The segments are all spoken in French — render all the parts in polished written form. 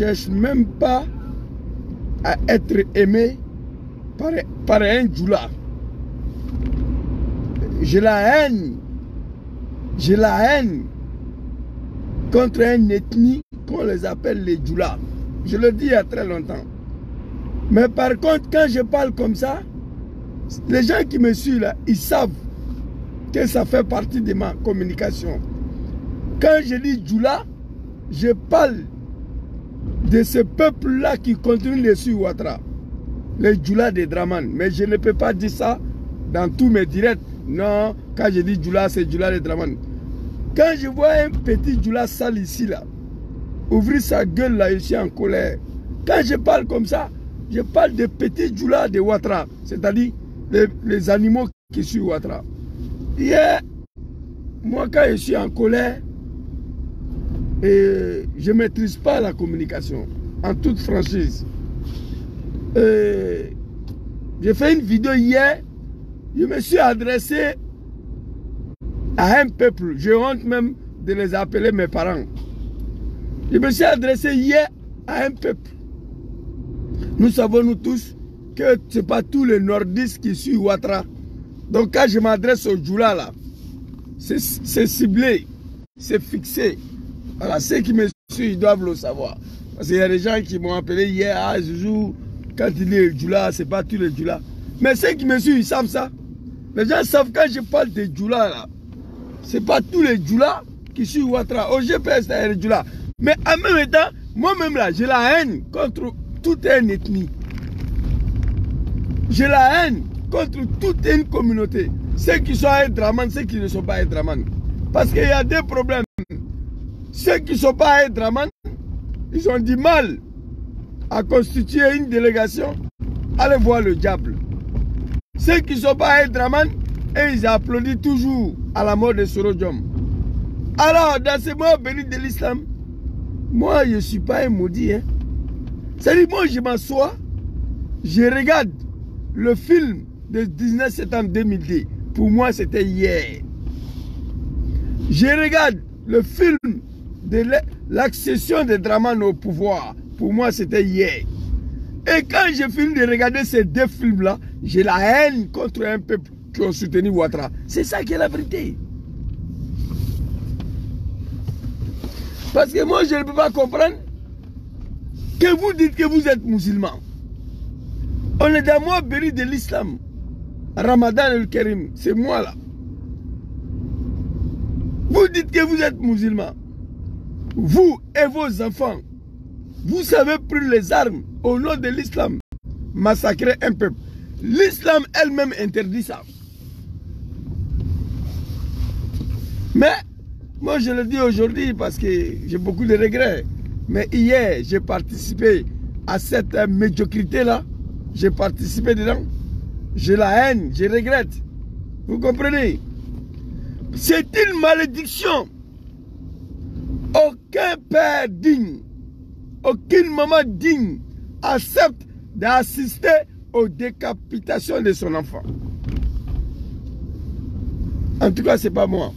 cherche même pas à être aimé par un djoula. J'ai la haine. J'ai la haine contre une ethnie qu'on les appelle les djoulas. Je le dis il y a très longtemps. Mais par contre, quand je parle comme ça, les gens qui me suivent là, ils savent que ça fait partie de ma communication. Quand je dis djoula, je parle de ce peuple-là qui continue de suivre Ouattara. Les djoulas de Draman. Mais je ne peux pas dire ça dans tous mes directs. Non, quand je dis djoula, c'est djoula de Draman. Quand je vois un petit djoula sale ici, là, ouvrir sa gueule là, je suis en colère. Quand je parle comme ça, je parle de petits djoula de Ouattara. C'est-à-dire les animaux qui suivent Ouattara. Hier, moi quand je suis en colère, je ne maîtrise pas la communication, en toute franchise. J'ai fait une vidéo hier, je me suis adressé à un peuple. J'ai honte même de les appeler mes parents. Je me suis adressé hier à un peuple. Nous savons nous tous que ce n'est pas tous les nordistes qui suivent Ouattara. Donc quand je m'adresse aux djoula là, c'est ciblé, c'est fixé. Voilà, ceux qui me suivent, ils doivent le savoir. Parce qu'il y a des gens qui m'ont appelé hier, ah Zouzou, quand il dit djoula, ce n'est pas tous les djoula. Mais ceux qui me suivent, ils savent ça. Les gens savent quand je parle de djoula là, ce n'est pas tous les djoula qui suivent Ouattara. Au GPS, c'est les djoula. Mais en même temps, moi-même là, j'ai la haine contre toute une ethnie. J'ai la haine contre toute une communauté. Ceux qui sont à Draman, ceux qui ne sont pas à Draman. Parce qu'il y a des problèmes. Ceux qui ne sont pas à Draman, ils ont du mal à constituer une délégation. Allez voir le diable. Ceux qui ne sont pas à Draman, et ils applaudissent toujours à la mort de Sorodium. Alors, dans ce mois béni de l'islam, moi, je ne suis pas un maudit. Hein. C'est-à-dire, moi, je m'assois, je regarde le film de 19 septembre 2002. Pour moi, c'était hier. Je regarde le film de l'accession de Draman au pouvoir. Pour moi, c'était hier. Et quand je finis de regarder ces deux films-là, j'ai la haine contre un peuple qui ont soutenu Ouattara. C'est ça qui est la vérité. Parce que moi, je ne peux pas comprendre que vous dites que vous êtes musulman. On est dans le mois béni de l'islam. Ramadan el-Karim, c'est moi là. Vous dites que vous êtes musulman. Vous et vos enfants, vous avez pris les armes au nom de l'islam, massacrer un peuple. L'islam elle-même interdit ça. Mais, moi je le dis aujourd'hui parce que j'ai beaucoup de regrets. Mais hier, j'ai participé à cette médiocrité-là. J'ai participé dedans. J'ai la haine, je regrette. Vous comprenez? C'est une malédiction. Aucun père digne, aucune maman digne accepte d'assister aux décapitations de son enfant. En tout cas, ce n'est pas moi.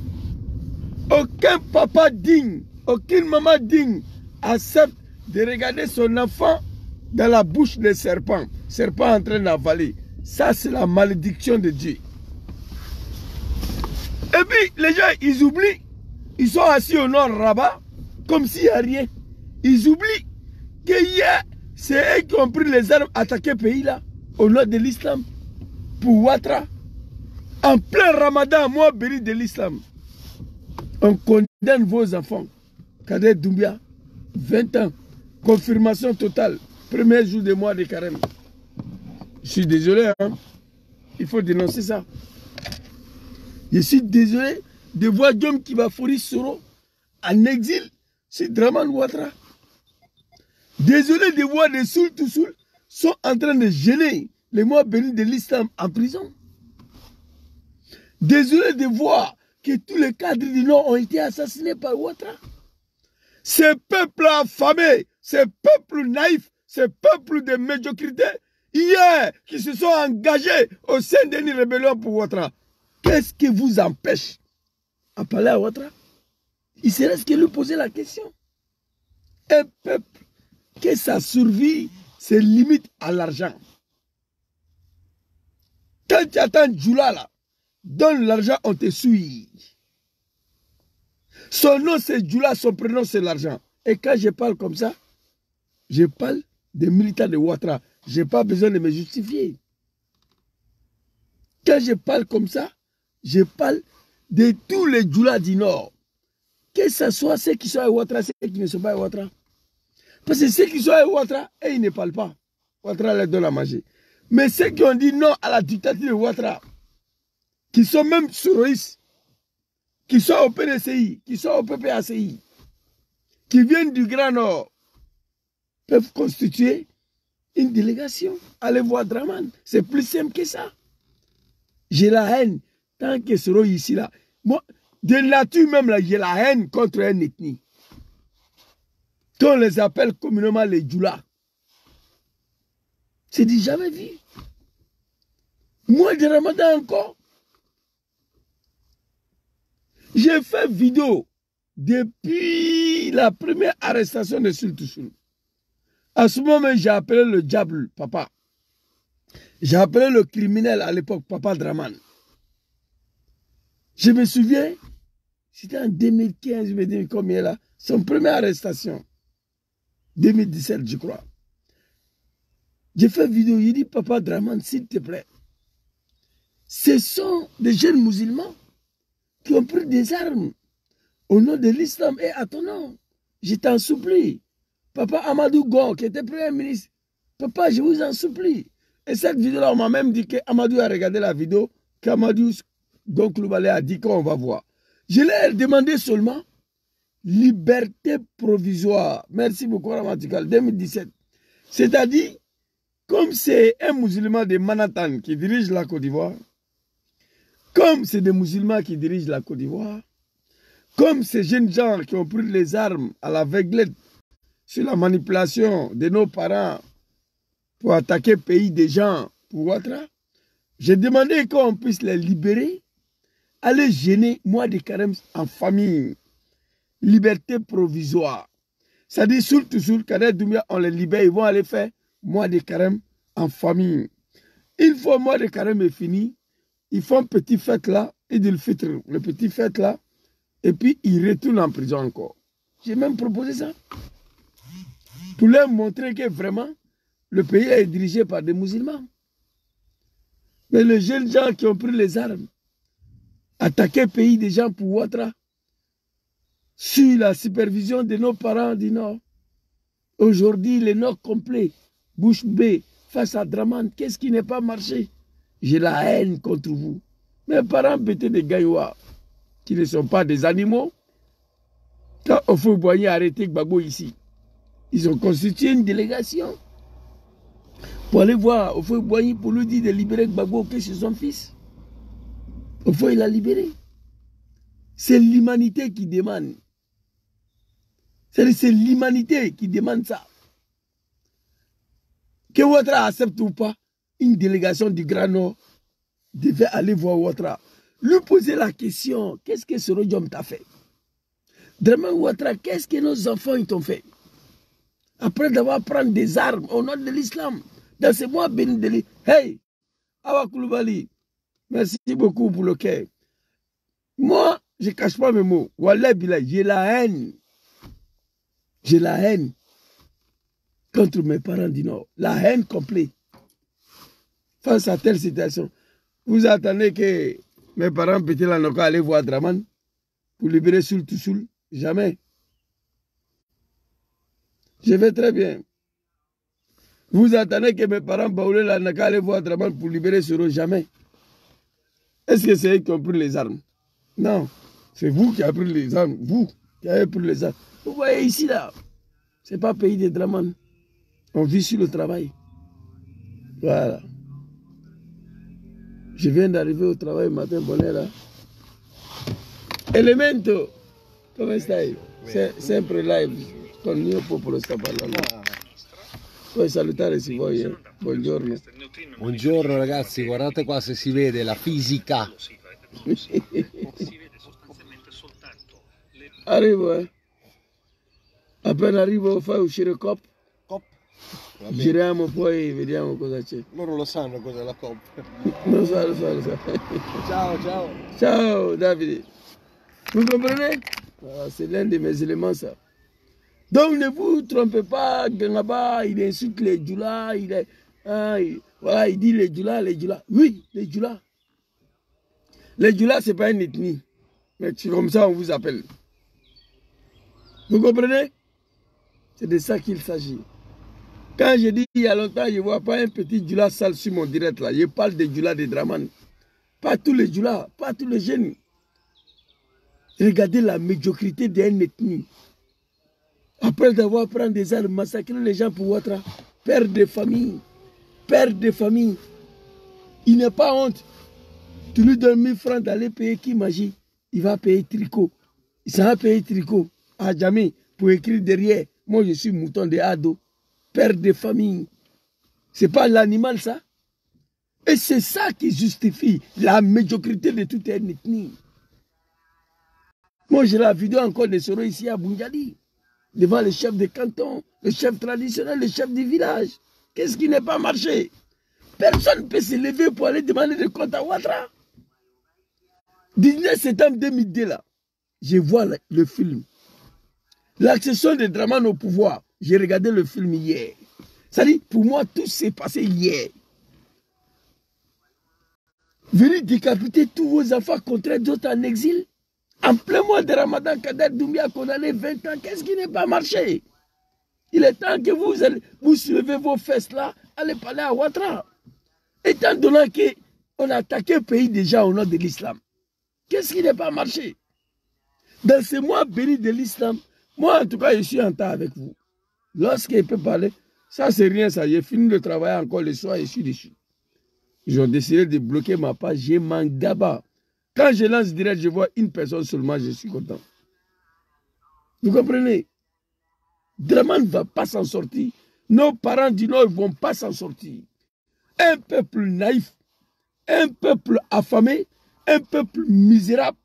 Aucun papa digne, aucune maman digne accepte de regarder son enfant dans la bouche des serpents. Serpent en train d'avaler. Ça, c'est la malédiction de Dieu. Et puis, les gens, ils oublient. Ils sont assis au nord Rabat, comme s'il n'y a rien. Ils oublient que hier, c'est eux qui ont pris les armes attaquer le pays là, au nord de l'islam, pour Ouattara. En plein Ramadan, mois béni de l'islam, on condamne vos enfants. Kader Doumbia, 20 ans, confirmation totale, premier jour du mois de carême. Je suis désolé, hein? Il faut dénoncer ça. Je suis désolé de voir Diom Kibafori Soro en exil sur Draman Ouattara. Désolé de voir des Soul to Soul sont en train de gêner les mois bénis de l'islam en prison. Désolé de voir que tous les cadres du Nord ont été assassinés par Ouattara. Ces peuples affamés, ces peuples naïfs, ces peuples de médiocrité, hier, qui se sont engagés au sein d'une rébellion pour Ouattara. Qu'est-ce qui vous empêche à parler à Ouattara? Il serait ce que lui poser la question. Un peuple que sa survie se limite à l'argent. Quand tu attends Djoula là, donne l'argent, on te suit. Son nom c'est Djoula, son prénom c'est l'argent. Et quand je parle comme ça, je parle des militants de Ouattara. Je n'ai pas besoin de me justifier. Quand je parle comme ça, je parle de tous les Djoula du Nord. Que ce soit ceux qui sont à Ouattara, ceux qui ne sont pas à Ouattara. Parce que ceux qui sont à Ouattara, ils ne parlent pas. Ouattara leur donne à manger. Mais ceux qui ont dit non à la dictature de Ouattara, qui sont même souristes, qui sont au PDCI, qui sont au PPACI, qui viennent du Grand Nord, peuvent constituer une délégation. Allez voir Draman. C'est plus simple que ça. J'ai la haine tant qu'ils seront ici là. Moi, de nature même là, j'ai la haine contre une ethnie. Qu'on les appelle communément les Djoula. C'est dit jamais vu. Moi de Ramadan encore. J'ai fait vidéo depuis la première arrestation de Sultusul. À ce moment, j'ai appelé le diable, papa. J'ai appelé le criminel à l'époque, papa Draman. Je me souviens, c'était en 2015, je me dis combien là, son première arrestation. 2017, je crois. J'ai fait vidéo, il dit, papa Draman, s'il te plaît. Ce sont des jeunes musulmans qui ont pris des armes au nom de l'islam et à ton nom. Je t'en supplie. Papa Amadou Gon, qui était premier ministre, papa, je vous en supplie. Et cette vidéo-là, on m'a même dit qu'Amadou a regardé la vidéo, qu'Amadou Gon Coulibaly a dit qu'on va voir. Je l'ai demandé seulement liberté provisoire. Merci beaucoup, Ramatikal, 2017. C'est-à-dire, comme c'est un musulman de Manhattan qui dirige la Côte d'Ivoire, comme c'est des musulmans qui dirigent la Côte d'Ivoire, comme ces jeunes gens qui ont pris les armes à l'aveuglette sur la manipulation de nos parents pour attaquer le pays des gens pour Ouattara, j'ai demandé qu'on puisse les libérer, aller gêner mois de carême en famille. Liberté provisoire. C'est-à-dire, surtout, Kader Doumbia, on les libère, ils vont aller faire mois de carême en famille. Une fois mois de carême est fini, ils font une petite fête là, Idil Fitr, le petit fête là, et puis ils retournent en prison encore. J'ai même proposé ça. Pour leur montrer que vraiment, le pays est dirigé par des musulmans. Mais les jeunes gens qui ont pris les armes, attaquer le pays des gens pour Ouattara, sur la supervision de nos parents du Nord. Aujourd'hui, le Nord complet, bouche bée, face à Draman, qu'est-ce qui n'est pas marché? J'ai la haine contre vous. Mes parents étaient des gaillois qui ne sont pas des animaux. Quand Houphouët-Boigny a arrêté Gbagbo ici, ils ont constitué une délégation pour aller voir Houphouët-Boigny pour lui dire de libérer Gbagbo, que c'est son fils. Houphouët, il l'a libéré. C'est l'humanité qui demande. C'est l'humanité qui demande ça. Que Ouattara accepte ou pas, une délégation du Grand Nord devait aller voir Ouattara. Lui poser la question, qu'est-ce que ce Rodium t'a fait? Draman Ouattara, qu'est-ce que nos enfants t'ont fait? Après d'avoir pris des armes au nom de l'islam, dans ces mois bénis de l'islam. Hey, Awa Coulibaly, merci beaucoup pour le cœur. Moi, je ne cache pas mes mots. Wallah Billah, j'ai la haine. J'ai la haine contre mes parents du Nord. La haine complète. Face à telle situation. Vous attendez que mes parents pétent la noca aller voir Draman pour libérer Sultusul? Jamais. Je vais très bien. Vous attendez que mes parents baoulent la noca aller voir Draman pour libérer Soro? Jamais. Est-ce que c'est eux qui ont pris les armes? Non. C'est vous qui avez pris les armes. Vous qui avez pris les armes. Vous voyez ici, là, ce n'est pas pays de Draman. On vit sur le travail. Voilà. Je viens d'arriver au travail matin, bonheur là. Elemento, come stai? Sempre live con il mio popolo sta parlando. Puoi salutare se vuoi, eh? Buongiorno. Buongiorno ragazzi, guardate qua se si vede la fisica. Arrivo, eh. Appena arrivo fai uscire Cop. COP. Giriamo poi, vediamo cosa c'è. Loro lo sanno cos'è la COP. Lo so. Ciao, ciao. Ciao David. Vous comprenez? C'est l'un de mes éléments ça. Donc ne vous trompez pas, Gangaba, il insulte les Djoula, voilà, il dit les Djoula. Oui, les Djoula. Les Djoula, ce n'est pas une ethnie. Mais c'est comme ça on vous appelle. Vous comprenez? C'est de ça qu'il s'agit. Quand je dis il y a longtemps, je ne vois pas un petit Djoula sale sur mon direct là. Je parle des Djoula de Draman. Pas tous les Djoula, pas tous les jeunes. Regardez la médiocrité d'une ethnie. Après avoir pris des armes, massacrer les gens pour Ouattara. Père de famille. Père de famille. Il n'est pas honte. Tu lui donnes 1000 francs d'aller payer qui magie. Il va payer tricot. Il s'en va payer tricot à jamais pour écrire derrière. Moi je suis mouton de Ado. Père de famille. C'est pas l'animal ça? Et c'est ça qui justifie la médiocrité de toute une ethnie. Moi j'ai la vidéo encore de Soro ici à Bunjali. Devant le chef de canton, le chef traditionnel, le chef du village. Qu'est-ce qui n'est pas marché? Personne ne peut se lever pour aller demander des comptes à Ouattara. 19 septembre 2002 là, je vois le film. L'accession de Draman au pouvoir. J'ai regardé le film hier. C'est-à-dire, pour moi, tout s'est passé hier. Venir décapiter tous vos enfants contre d'autres en exil. En plein mois de Ramadan, Kader Doumbia condamné 20 ans. Qu'est-ce qui n'est pas marché? Il est temps que vous soulevez vos fesses là, allez parler à Ouattara. Étant donné qu'on a attaqué le pays déjà au nom de l'islam. Qu'est-ce qui n'est pas marché? Dans ce mois béni de l'islam, moi en tout cas je suis en temps avec vous. Lorsqu'il peut parler, ça c'est rien ça. J'ai fini de travailler encore le soir et je suis dessus. Ils ont décidé de bloquer ma page, j'ai mangaba. Quand je lance direct, je vois une personne seulement, je suis content. Vous comprenez? Draman ne va pas s'en sortir. Nos parents du Nord ne vont pas s'en sortir. Un peuple naïf, un peuple affamé, un peuple misérable.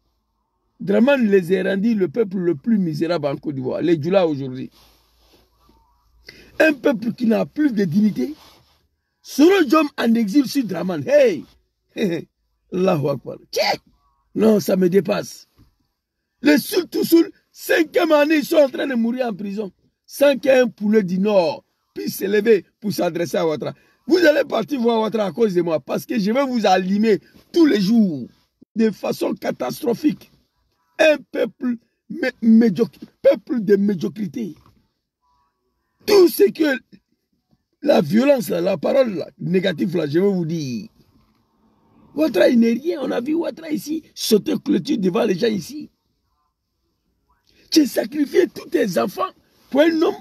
Draman les a rendus le peuple le plus misérable en Côte d'Ivoire, les Djoula aujourd'hui. Un peuple qui n'a plus de dignité. Soro Diom en exil sur Draman. Hey! Allahu Akbar. Non, ça me dépasse. Les Soul, 5e année, ils sont en train de mourir en prison. Sans qu'un poulet du Nord puisse se lever pour s'adresser à Ouattara. Vous allez partir voir Ouattara à cause de moi, parce que je vais vous allumer tous les jours, de façon catastrophique. Un peuple médiocre, peuple de médiocrité. Tout ce que la violence, la parole négative, là, je vais vous dire. Ouattara, il n'est rien. On a vu Ouattara ici, sauter clôture devant les gens ici. Tu as sacrifié tous tes enfants pour un homme,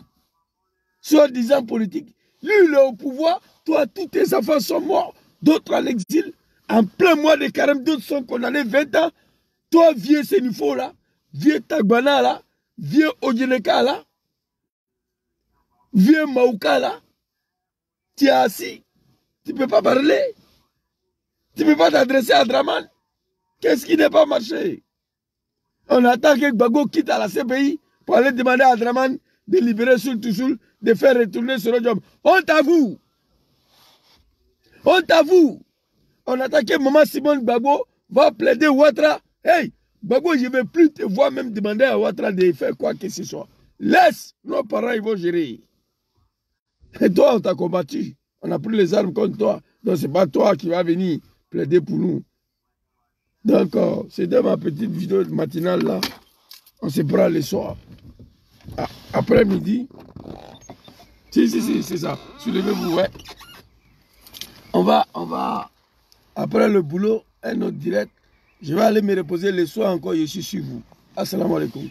soi-disant politique. Lui, il est au pouvoir. Toi, tous tes enfants sont morts. D'autres à l'exil. En plein mois de carême, d'autres sont condamnés 20 ans. Toi, vieux Sénifo là, vieux Tagbana là, vieux Odjeneka là, vieux Maouka là, tu es assis. Tu ne peux pas parler. Tu ne peux pas t'adresser à Draman. Qu'est-ce qui n'est pas marché? On attend que Gbagbo quitte à la CPI pour aller demander à Draman de libérer Soul Toussoul, de faire retourner Soro Diom. Honte à vous! Honte à vous! On attend que Maman Simone Gbagbo va plaider Ouattara. Hey! Gbagbo, je ne vais plus te voir même demander à Ouattara de faire quoi que ce soit. Laisse! Nos parents, ils vont gérer. Et toi, on t'a combattu. On a pris les armes contre toi. Donc, ce n'est pas toi qui vas venir plaider pour nous. Donc, c'était ma petite vidéo matinale là. On se prend le soir. Après-midi. Si, c'est ça. Soulevez-vous, ouais. On va, après le boulot, un autre direct. Je vais aller me reposer le soir encore, je suis sur vous. Assalamu alaikum.